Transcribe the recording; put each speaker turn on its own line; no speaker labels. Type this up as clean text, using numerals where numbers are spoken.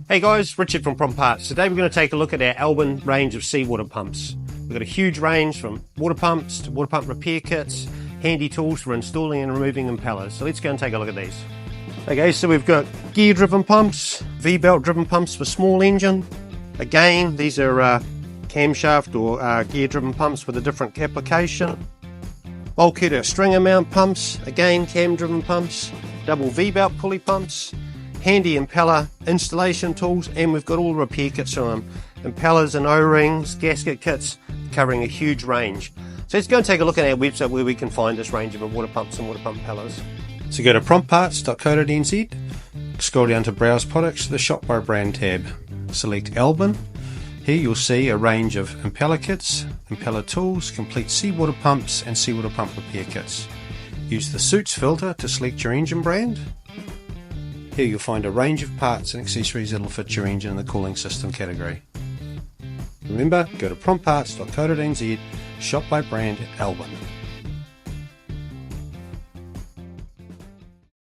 Hey guys, Richard from Prom Parts. Today we're going to take a look at our Albin range of seawater pumps. We've got a huge range from water pumps to water pump repair kits, handy tools for installing and removing impellers. So let's go and take a look at these. Okay, so we've got gear driven pumps, V-belt driven pumps for small engine. Again, these are camshaft or gear driven pumps with a different application. Bulkhead or stringer mount pumps, again cam driven pumps, double V-belt pulley pumps, handy impeller installation tools, and we've got all repair kits on them. Impellers and O-rings, gasket kits, covering a huge range. So let's go and take a look at our website where we can find this range of water pumps and water pump impellers. So go to promparts.co.nz, scroll down to Browse Products to the Shop by Brand tab. Select Albin. Here you'll see a range of impeller kits, impeller tools, complete seawater pumps and seawater pump repair kits. Use the Suits filter to select your engine brand. Here you'll find a range of parts and accessories that will fit your engine in the cooling system category. Remember, go to promparts.co.nz, shop by brand Albin.